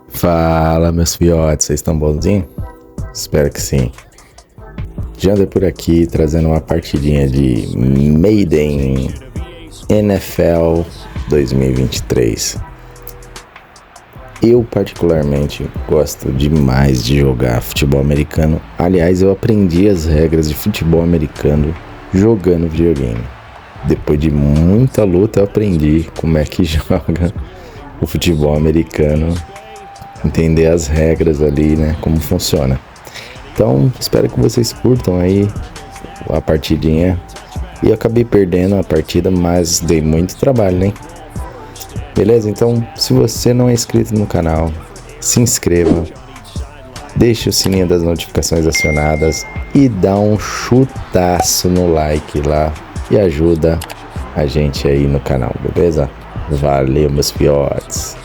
Fala, meus fiotes, vocês estão bonzinhos? Espero que sim. Já andei por aqui trazendo uma partidinha de Madden NFL 2023. Eu particularmente gosto demais de jogar futebol americano. Aliás, eu aprendi as regras de futebol americano jogando videogame. Depois de muita luta, eu aprendi como é que joga o futebol americano, entender as regras ali, né, como funciona. Então, espero que vocês curtam aí a partidinha. E eu acabei perdendo a partida, mas dei muito trabalho, né? Beleza? Então, se você não é inscrito no canal, se inscreva, deixe o sininho das notificações acionadas e dá um chutaço no like lá e ajuda a gente aí no canal, beleza? Valeu, meus fiotes!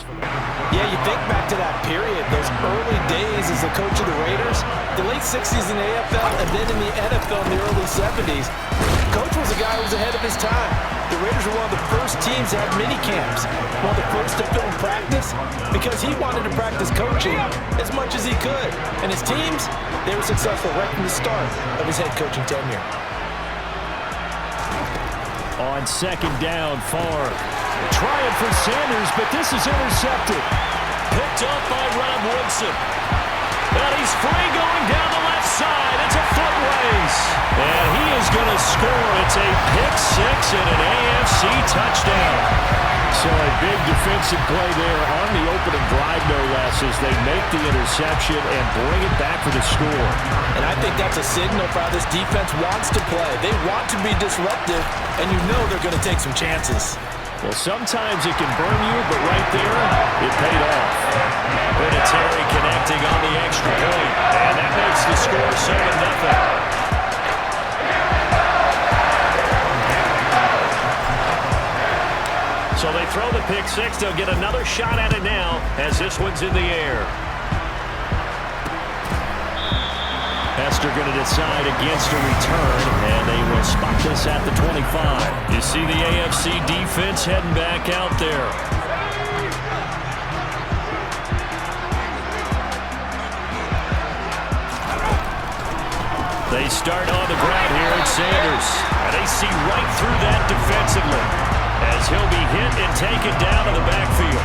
Yeah, you think back to that period, those early days as the coach of the Raiders, the late 60s in the AFL and then in the NFL in the early 70s. Coach was a guy who was ahead of his time. The Raiders were one of the first teams to have mini camps, one of the first to film practice, because he wanted to practice coaching as much as he could. And his teams, they were successful right from the start of his head coaching tenure. On second down, far. Trying for Sanders, but this is intercepted. Picked up by Rob Woodson. And he's free going down the left side. It's a foot race. And he is going to score. It's a pick six and an AFC touchdown. So a big defensive play there on the opening drive, no less, as they make the interception and bring it back for the score. And I think that's a signal for how this defense wants to play. They want to be disruptive, and you know they're going to take some chances. Well, sometimes it can burn you, but right there, it paid off. Vinatieri connecting on the extra point, and that makes the score 7-0. So they throw the pick six. They'll get another shot at it now as this one's in the air. Hester going to decide against a return, and they will spot this at the 25. You see the AFC defense heading back out there. They start on the ground here at Sanders, and they see right through that defensively as he'll be hit and taken down to the backfield.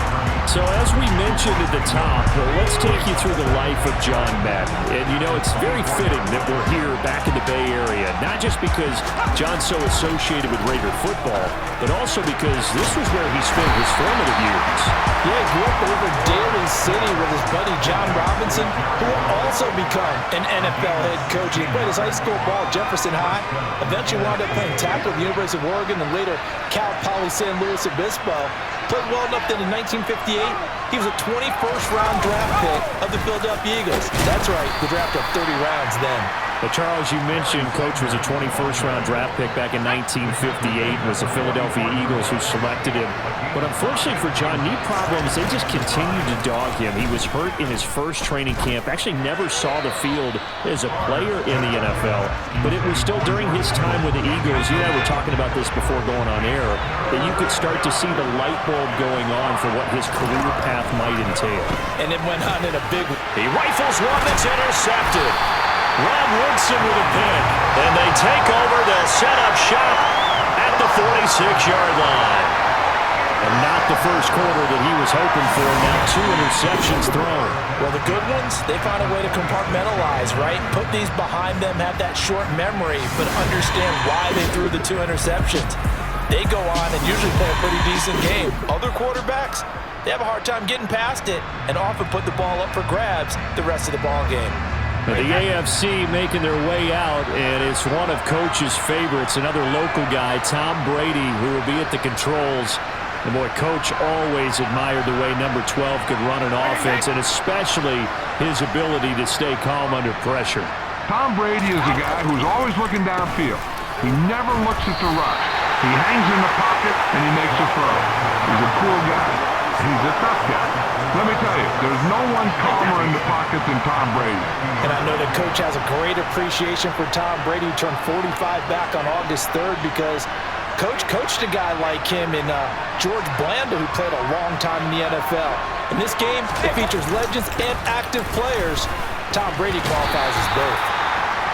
So as we mentioned at the top, let's take you through the life of John Madden. And you know, it's very fitting that we're here back in the Bay Area, not just because John's so associated with Raider football, but also because this was where he spent his formative years. Yeah, he grew up over Daly City with his buddy John Robinson, who will also become an NFL head coach. He played his high school ball at Jefferson High, eventually wound up playing tackle at the University of Oregon, and later Cal Poly San Luis Obispo. Played well enough that in 1958, he was a 21st round draft pick of the Philadelphia Eagles. That's right, the draft of 30 rounds then. But Charles, you mentioned Coach was a 21st round draft pick back in 1958. It was the Philadelphia Eagles who selected him. But unfortunately for John, knee problems, they just continued to dog him. He was hurt in his first training camp, actually never saw the field as a player in the NFL. But it was still during his time with the Eagles, you and I were talking about this before going on air, that you could start to see the light bulb going on for what his career path might entail. And it went on in a big way. He rifles one that's intercepted. Rob Woodson with a pick, and they take over. They'll set up shop at the 46-yard line. And not the first quarter that he was hoping for. Now 2 interceptions thrown. Well, the good ones, they found a way to compartmentalize, right? Put these behind them, have that short memory, but understand why they threw the 2 interceptions. They go on and usually play a pretty decent game. Other quarterbacks, they have a hard time getting past it and often put the ball up for grabs the rest of the ball game. The AFC making their way out, and it's one of Coach's favorites, another local guy, Tom Brady, who will be at the controls. And boy, Coach always admired the way number 12 could run an offense, and especially his ability to stay calm under pressure. Tom Brady is a guy who's always looking downfield. He never looks at the rush. He hangs in the pocket, and he makes a throw. He's a cool guy. He's a tough guy. Let me tell you, there's no one calmer in the pocket than Tom Brady. And I know that Coach has a great appreciation for Tom Brady, who turned 45 back on August 3rd, because Coach coached a guy like him in George Blanda, who played a long time in the NFL. In this game, it features legends and active players. Tom Brady qualifies as both.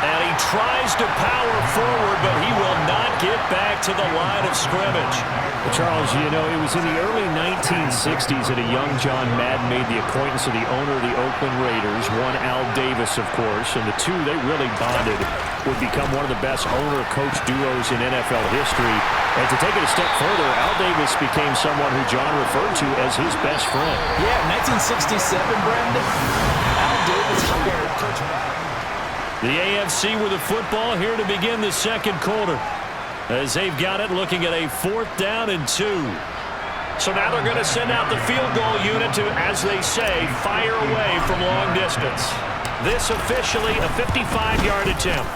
And he tries to power forward, but he will not get back to the line of scrimmage. Well, Charles, you know, it was in the early 1960s that a young John Madden made the acquaintance of the owner of the Oakland Raiders, one Al Davis, of course, and the two, they really bonded, would become one of the best owner-coach duos in NFL history. And to take it a step further, Al Davis became someone who John referred to as his best friend. Yeah, 1967, Brandon, Al Davis hired Coach Madden. The AFC with the football here to begin the second quarter, as they've got it looking at a 4th down and 2. So now they're going to send out the field goal unit to, as they say, fire away from long distance. This officially a 55-yard attempt.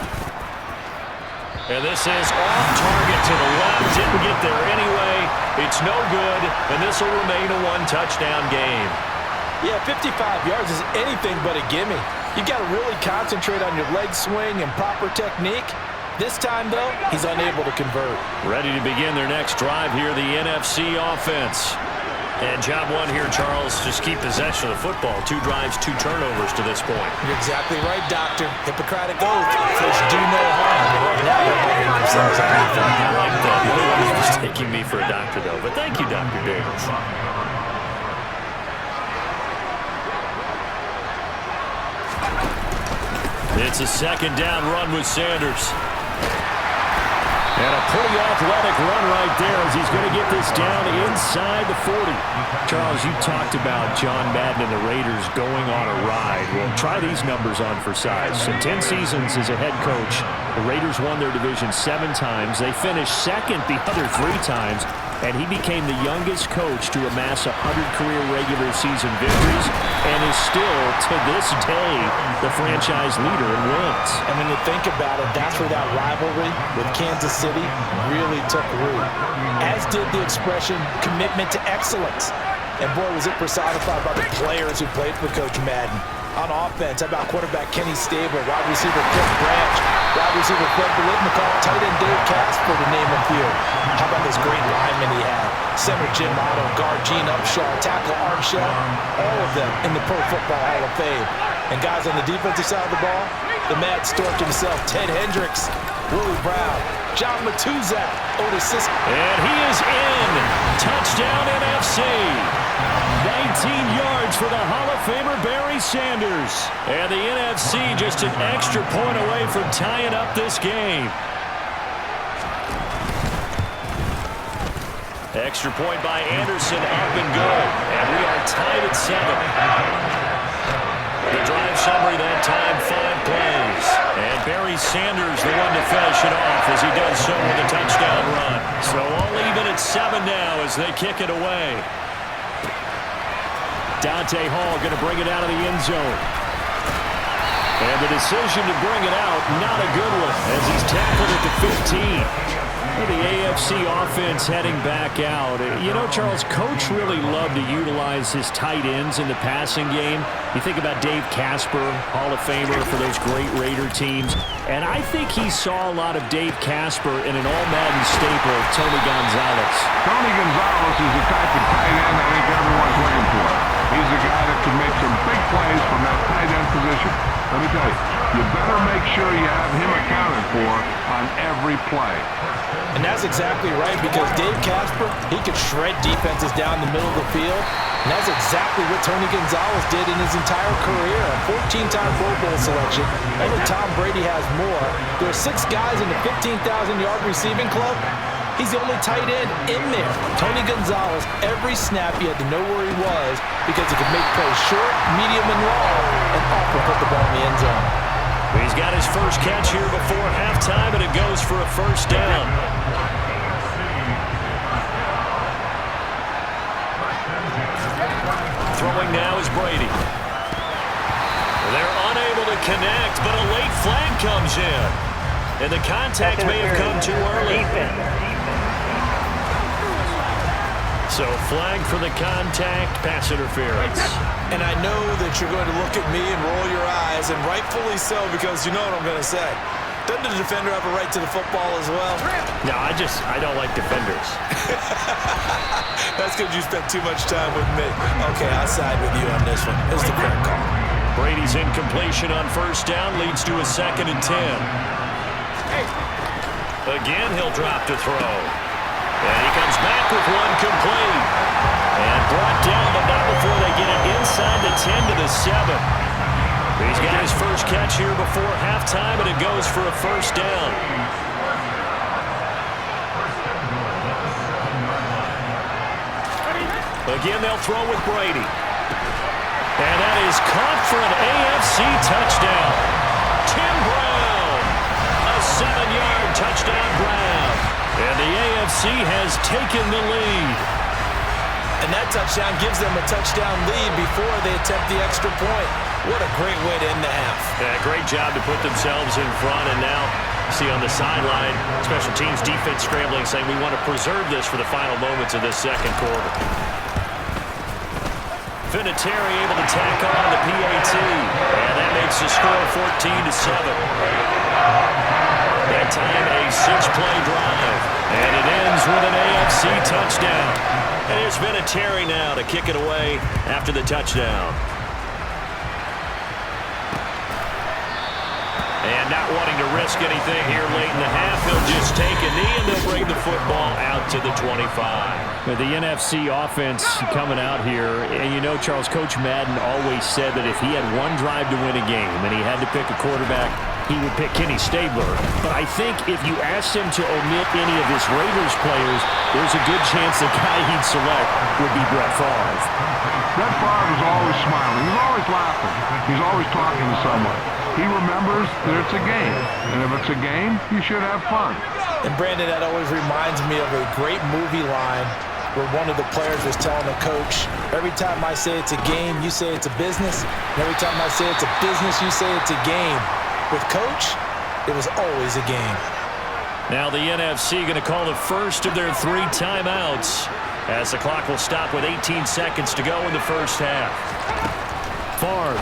And this is off target to the left. Didn't get there anyway. It's no good, and this will remain a 1-touchdown game. Yeah, 55 yards is anything but a gimme. You got to really concentrate on your leg swing and proper technique. This time, though, he's unable to convert. Ready to begin their next drive here, the NFC offense. And job one here, Charles, just keep possession of the football. 2 drives, 2 turnovers to this point. You're exactly right, Doctor. Hippocratic oath. Fish do no harm. Right now, they're holding themselves up. I like that. Nobody's mistaking me for a doctor, though. But thank you, Dr. Davis. It's a 2nd down run with Sanders. And a pretty athletic run right there as he's going to get this down inside the 40. Charles, you talked about John Madden and the Raiders going on a ride. Well, try these numbers on for size. In 10 seasons as a head coach, the Raiders won their division 7 times. They finished 2nd the other 3 times. And he became the youngest coach to amass 100 career regular season victories and is still, to this day, the franchise leader in wins. And when you think about it, that's where that rivalry with Kansas City really took root. As did the expression, commitment to excellence. And boy, was it personified by the players who played for Coach Madden. On offense, how about quarterback Kenny Stabler, wide receiver Cliff Branch, wide receiver Fred Biletnikoff, tight end Dave Casper, to name a few. How about those great linemen he had? Center Jim Otto, guard Gene Upshaw, tackle Art Shell, all of them in the Pro Football Hall of Fame. And guys on the defensive side of the ball, the mad stork himself, Ted Hendricks, Willie Brown, John Matuzak, Otis Sisk. And he is in. Touchdown NFC. 19 yards for the Hall of Famer Barry Sanders. And the NFC just an extra point away from tying up this game. Extra point by Anderson, up and good. And we are tied at 7. The drive summary that time, 5 plays. And Barry Sanders, the one to finish it off as he does so with a touchdown run. So all even at 7 now as they kick it away. Dante Hall going to bring it out of the end zone. And the decision to bring it out, not a good one, as he's tackled at the 15. The AFC offense heading back out. You know, Charles, Coach really loved to utilize his tight ends in the passing game. You think about Dave Casper, Hall of Famer for those great Raider teams. And I think he saw a lot of Dave Casper in an all-Madden staple, Tony Gonzalez. Tony Gonzalez is the type of tight end I think everyone's looking for. He's a guy that can make some big plays from that tight end position. Let me tell you, you better make sure you have him accounted for on every play. And that's exactly right, because Dave Casper, he could shred defenses down the middle of the field. And that's exactly what Tony Gonzalez did in his entire career. A 14-time Pro Bowl selection. Only Tom Brady has more. There are 6 guys in the 15,000-yard receiving club. He's the only tight end in there. Tony Gonzalez, every snap he had to know where he was because he could make plays short, medium, and long, and often put the ball in the end zone. He's got his first catch here before halftime, and it goes for a 1st down. Throwing now is Brady. They're unable to connect, but a late flag comes in. And the contact may have come too early. So flag for the contact, pass interference. And I know that you're going to look at me and roll your eyes, and rightfully so, because you know what I'm going to say. Doesn't the defender have a right to the football as well? No, I don't like defenders. That's because you spent too much time with me. Okay, I'll side with you on this one. It's the correct call. Brady's incompletion on first down leads to a 2nd and 10. Again, he'll drop to throw. And he comes back with one complete. And brought down, but not before they get it inside the 10 to the 7. He's got his first catch here before halftime, and it goes for a first down. Again, they'll throw with Brady. And that is caught for an AFC touchdown. Tim Brown. A 7-yard touchdown Brown. And the AFC has taken the lead. And that touchdown gives them a touchdown lead before they attempt the extra point. What a great way to end the half. Yeah, great job to put themselves in front. And now, see on the sideline, special teams defense scrambling, saying we want to preserve this for the final moments of this second quarter. Vinatieri able to tack on the PAT. And that makes the score 14-7. That time a 6-play drive. And it ends with an AFC touchdown. And here's Vinatieri now to kick it away after the touchdown. And not wanting to risk anything here late in the half, he'll just take a knee and they'll bring the football out to the 25. The NFC offense coming out here, and you know, Charles, Coach Madden always said that if he had one drive to win a game and he had to pick a quarterback, he would pick Kenny Stabler. But I think if you asked him to omit any of his Raiders players, there's a good chance the guy he'd select would be Brett Favre. Brett Favre is always smiling. He's always laughing. He's always talking to someone. He remembers that it's a game. And if it's a game, you should have fun. And Brandon, that always reminds me of a great movie line where one of the players was telling the coach, every time I say it's a game, you say it's a business. And every time I say it's a business, you say it's a game. With Coach, it was always a game. Now the NFC going to call the first of their 3 timeouts as the clock will stop with 18 seconds to go in the first half. Favre.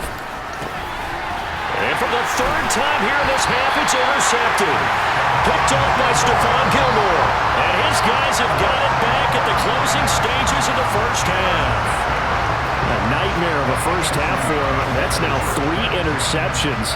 And for the 3rd time here in this half, it's intercepted. Picked off by Stephon Gilmore. And his guys have got it back at the closing stages of the first half. A nightmare of a first half for him. That's now 3 interceptions.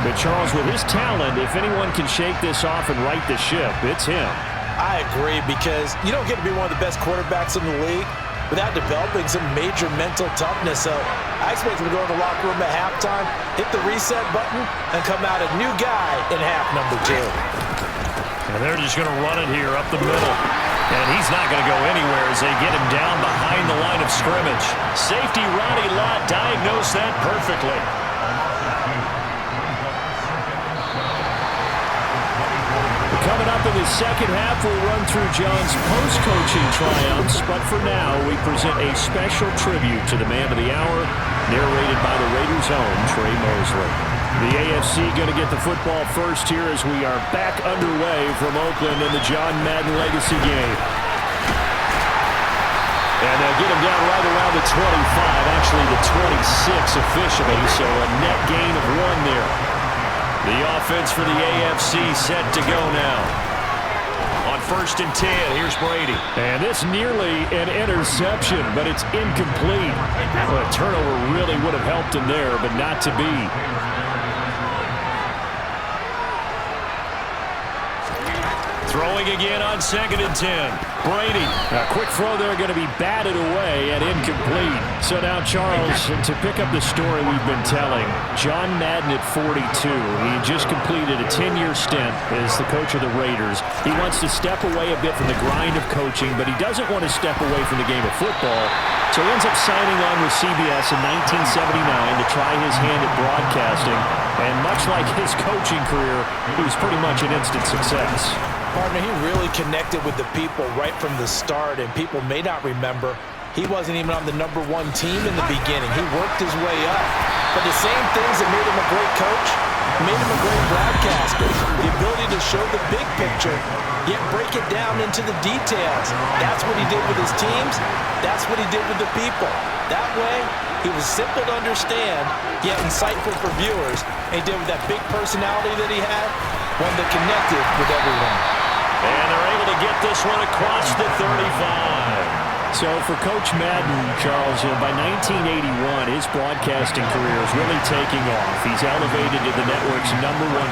But Charles, with his talent, if anyone can shake this off and right the ship, it's him. I agree, because you don't get to be one of the best quarterbacks in the league without developing some major mental toughness. So I expect him to go in the locker room at halftime, hit the reset button, and come out a new guy in half number 2. And they're just going to run it here up the middle. And he's not going to go anywhere as they get him down behind the line of scrimmage. Safety Ronnie Lott diagnosed that perfectly. Coming up in the second half, we'll run through John's post-coaching triumphs. But for now, we present a special tribute to the man of the hour, narrated by the Raiders' own Trey Mosley. The AFC going to get the football first here as we are back underway from Oakland in the John Madden Legacy game. And they'll get him down right around the 25, actually the 26 officially, so a net gain of 1 there. The offense for the AFC set to go now. On 1st and 10, here's Brady. And this nearly an interception, but it's incomplete. Well, a turnover really would have helped him there, but not to be. Throwing again on 2nd and 10. Brady. A quick throw there going to be batted away and incomplete. So now, Charles, to pick up the story we've been telling, John Madden at 42. He just completed a 10-year stint as the coach of the Raiders. He wants to step away a bit from the grind of coaching, but he doesn't want to step away from the game of football. So he ends up signing on with CBS in 1979 to try his hand at broadcasting. And much like his coaching career, it was pretty much an instant success. Partner, he really connected with the people right from the start, and people may not remember, he wasn't even on the #1 team in the beginning. He worked his way up. But the same things that made him a great coach made him a great broadcaster. The ability to show the big picture, yet break it down into the details. That's what he did with his teams. That's what he did with the people. That way, he was simple to understand, yet insightful for viewers. And he did with that big personality that he had. one that connected with everyone. And they're able to get this one across the 35. So for Coach Madden, Charles, by 1981, his broadcasting career is really taking off. He's elevated to the network's #1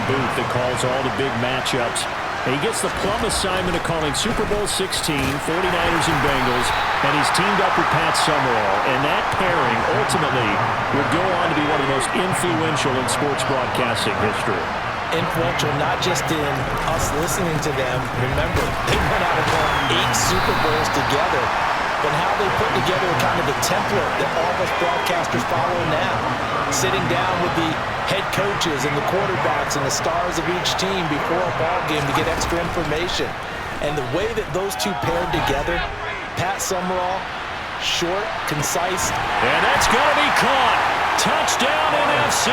booth that calls all the big matchups. And he gets the plum assignment of calling Super Bowl 16, 49ers and Bengals, and he's teamed up with Pat Summerall. And that pairing ultimately would go on to be one of the most influential in sports broadcasting history. Influential not just in us listening to them. Remember, they went out and won 8 Super Bowls together. But how they put together kind of the template that all of us broadcasters follow now. Sitting down with the head coaches and the quarterbacks and the stars of each team before a ball game to get extra information. And the way that those two paired together, Pat Summerall, short, concise. And that's going to be caught. Touchdown NFC.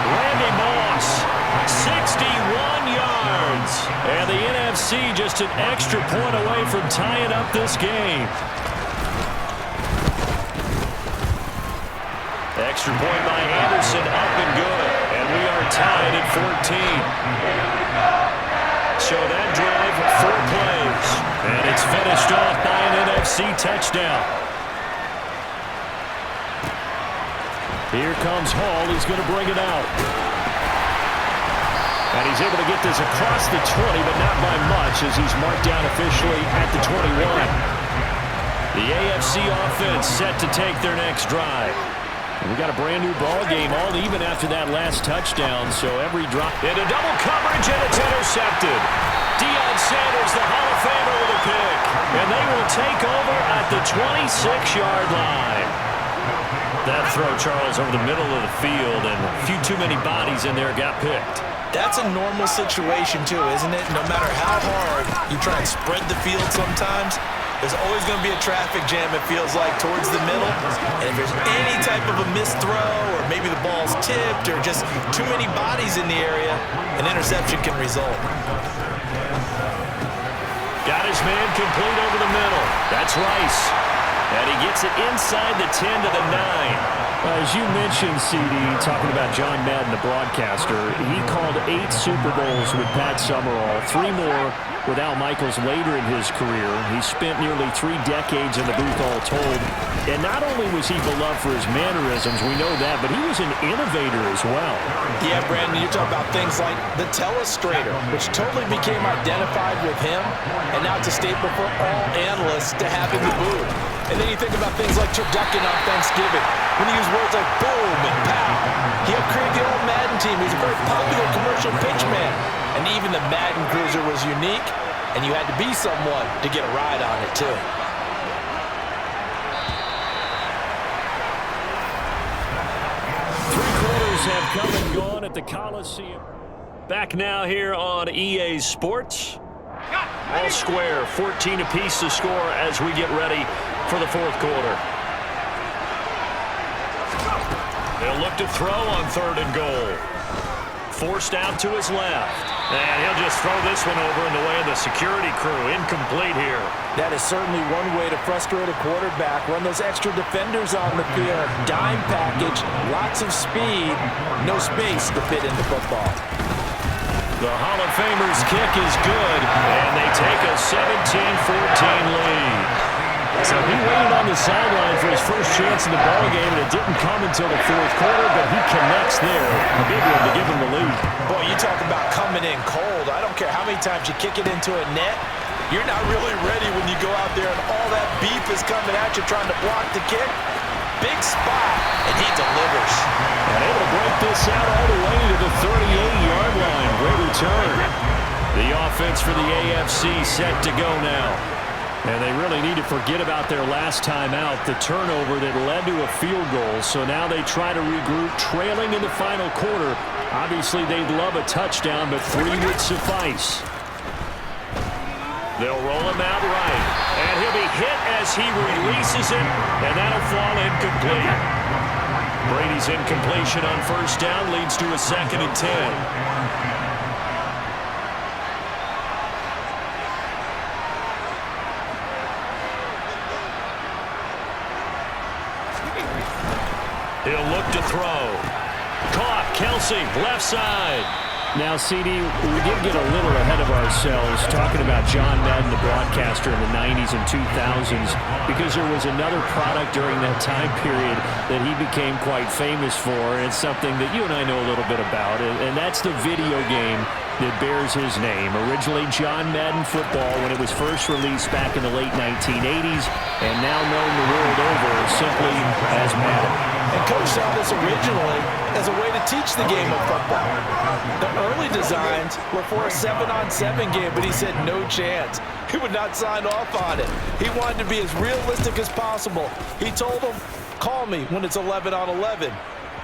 Randy Moss, 61 yards. And the NFC just an extra point away from tying up this game. Extra point by Anderson, up and good. And we are tied at 14. So that drive, 4 plays. And it's finished off by an NFC touchdown. Here comes Hall. He's going to bring it out. And he's able to get this across the 20, but not by much as he's marked down officially at the 21. The AFC offense set to take their next drive. And we got a brand new ball game, all even after that last touchdown. So every drop into double coverage, and it's intercepted. Deion Sanders, the Hall of Famer, with a pick. And they will take over at the 26-yard line. That throw, Charles, over the middle of the field, and a few too many bodies in there got picked. That's a normal situation, too, isn't it? No matter how hard you try and spread the field sometimes, there's always going to be a traffic jam, it feels like, towards the middle. And if there's any type of a missed throw, or maybe the ball's tipped, or just too many bodies in the area, an interception can result. Got his man complete over the middle. That's Rice. And he gets it inside the 10 to the 9. As you mentioned, CD, talking about John Madden, the broadcaster, he called 8 Super Bowls with Pat Summerall, 3 more with Al Michaels later in his career. He spent nearly 3 decades in the booth all told. And not only was he beloved for his mannerisms, we know that, but he was an innovator as well. Yeah, Brandon, you talk about things like the telestrator, which totally became identified with him, and now it's a staple for all analysts to have in the booth. And then you think about things like turducken on Thanksgiving, when he used words like boom and pow. He helped create the old Madden team. He was a very popular commercial pitch man. And even the Madden Cruiser was unique, and you had to be someone to get a ride on it, too. Have come and gone at the Coliseum. Back now here on EA Sports. All square, 14 apiece to score as we get ready for the 4th quarter. They'll look to throw on 3rd and goal. Forced out to his left. And he'll just throw this one over in the way of the security crew. Incomplete here. That is certainly one way to frustrate a quarterback. Run those extra defenders on the field. Dime package, lots of speed, no space to fit into football. The Hall of Famer's kick is good, and they take a 17-14 lead. So he waited on the sideline for his first chance in the ballgame, and it didn't come until the 4th quarter, but he connects there. A big one to give him the lead. Boy, you talk about coming in cold. I don't care how many times you kick it into a net. You're not really ready when you go out there and all that beef is coming at you trying to block the kick. Big spot, and he delivers. And able to break this out all the way to the 38-yard line. Great return. The offense for the AFC set to go now. And they really need to forget about their last time out, the turnover that led to a field goal. So now they try to regroup, trailing in the final quarter. Obviously, they'd love a touchdown, but 3 would suffice. They'll roll him out right. And he'll be hit as he releases it, and that'll fall incomplete. Brady's incompletion on 1st down leads to a 2nd and 10. He'll look to throw. Caught. Kelsey, left side. Now, CD, we did get a little ahead of ourselves talking about John Madden, the broadcaster in the 90s and 2000s, because there was another product during that time period that he became quite famous for, and it's something that you and I know a little bit about, and that's the video game that bears his name. Originally John Madden Football when it was first released back in the late 1980s, and now known the world over simply as Madden. And Coach saw this originally as a way to teach the game of football. The early designs were for a 7-on-7 game, but he said no chance. He would not sign off on it. He wanted to be as realistic as possible. He told them, call me when it's 11-on-11,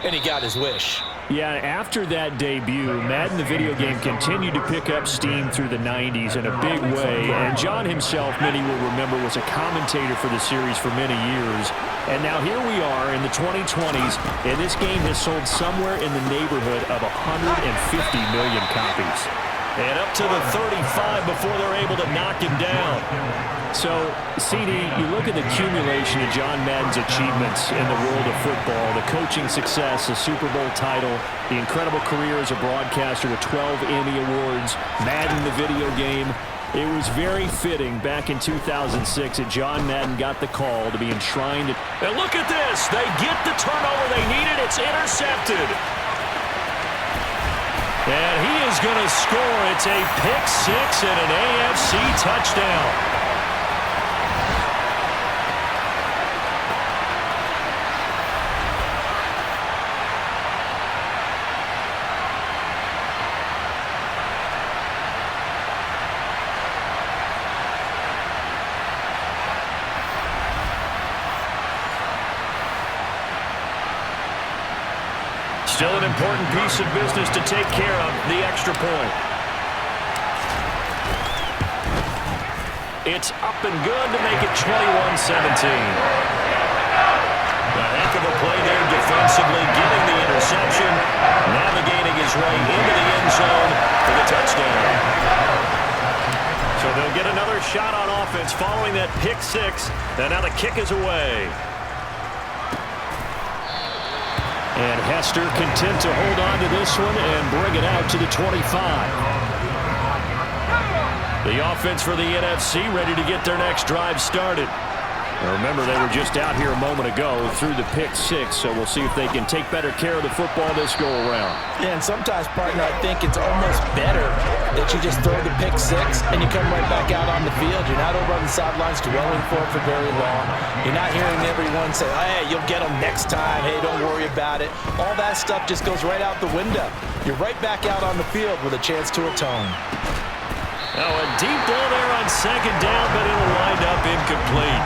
and he got his wish. Yeah, after that debut, Madden the video game continued to pick up steam through the 90s in a big way, and John himself, many will remember, was a commentator for the series for many years. And now here we are in the 2020s, and this game has sold somewhere in the neighborhood of 150 million copies. And up to the 35 before they're able to knock him down. So, CD, you look at the accumulation of John Madden's achievements in the world of football, the coaching success, the Super Bowl title, the incredible career as a broadcaster with 12 Emmy Awards, Madden the video game. It was very fitting back in 2006 that John Madden got the call to be enshrined. And look at this. They get the turnover they needed. It's intercepted. And he is going to score. It's a pick six and an AFC touchdown. Still an important piece of business to take care of, the extra point. It's up and good to make it 21-17. A heck of a play there defensively, getting the interception, navigating his way into the end zone for the touchdown. So they'll get another shot on offense following that pick six, and now the kick is away. And Hester content to hold on to this one and bring it out to the 25. The offense for the NFC ready to get their next drive started. Now remember, they were just out here a moment ago through the pick six, so we'll see if they can take better care of the football this go-around. Yeah, and sometimes, partner, I think it's almost better that you just throw the pick six and you come right back out on the field. You're not over on the sidelines dwelling for it for very long. You're not hearing everyone say, hey, you'll get them next time. Hey, don't worry about it. All that stuff just goes right out the window. You're right back out on the field with a chance to atone. Now a deep ball there on second down, but it'll wind up incomplete.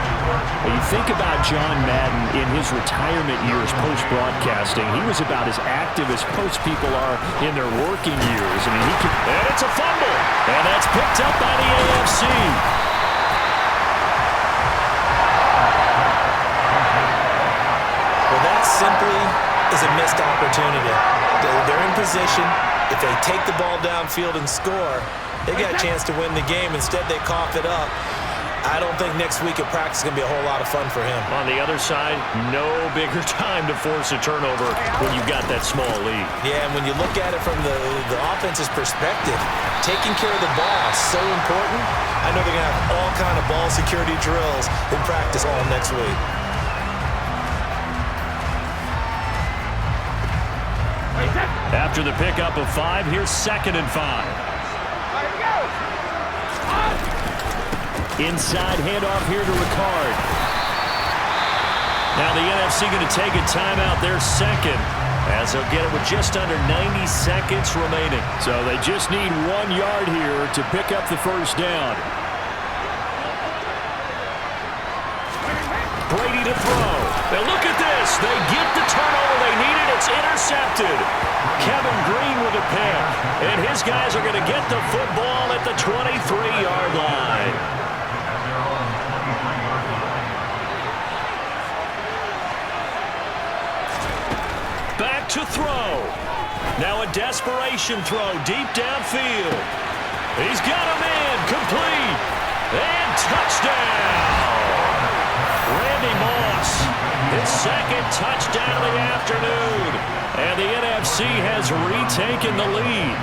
When you think about John Madden in his retirement years post-broadcasting, he was about as active as most people are in their working years. I mean, and it's a fumble, and that's picked up by the AFC. Well, that simply is a missed opportunity. They're in position. If they take the ball downfield and score, they got a chance to win the game. Instead, they cough it up. I don't think next week at practice is going to be a whole lot of fun for him. On the other side, no bigger time to force a turnover when you've got that small lead. Yeah, and when you look at it from the offense's perspective, taking care of the ball is so important. I know they're going to have all kind of ball security drills in practice all next week. After the pickup of 5, here's 2nd and 5. Inside handoff here to Ricard. Now the NFC going to take a timeout there second, as they'll get it with just under 90 seconds remaining. So they just need 1 yard here to pick up the first down. Brady to throw. Now look at this. They get the turnover they needed. It's intercepted. Kevin Green with a pick. And his guys are going to get the football at the 23-yard line. Back to throw. Now a desperation throw deep downfield. He's got him in. Complete. And touchdown. Randy Moss, his 2nd touchdown of the afternoon. And the NFC has retaken the lead.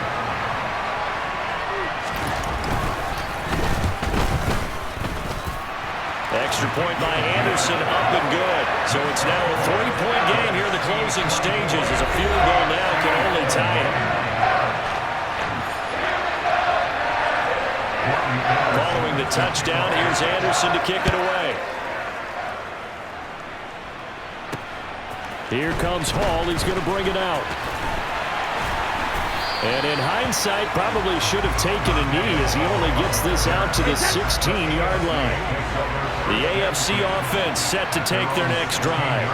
Extra point by Anderson, up and good. So it's now a 3-point game here in the closing stages as a field goal now can only tie it. Following the touchdown, here's Anderson to kick it away. Here comes Hall. He's going to bring it out. And in hindsight, probably should have taken a knee as he only gets this out to the 16-yard line. The AFC offense set to take their next drive.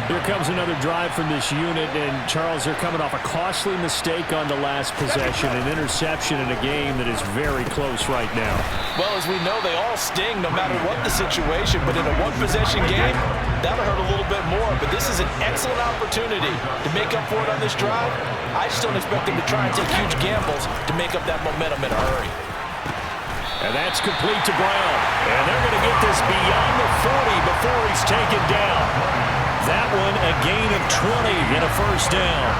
Here comes another drive from this unit, and Charles, they're coming off a costly mistake on the last possession, an interception in a game that is very close right now. Well, as we know, they all sting no matter what the situation, but in a one-possession game, that'll hurt a little bit more, but this is an excellent opportunity to make up for it on this drive. I just don't expect them to try and take huge gambles to make up that momentum in a hurry. And that's complete to Brown. And they're going to get this beyond the 40 before he's taken down. That one a gain of 20 and a first down.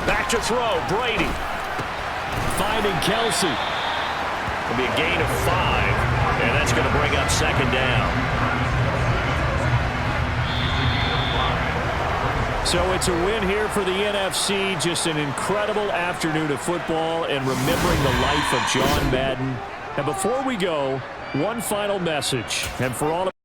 Back to throw, Brady. Finding Kelsey. It'll be a gain of 5, and that's going to bring up second down. So it's a win here for the NFC. Just an incredible afternoon of football and remembering the life of John Madden. And before we go, one final message. And for all of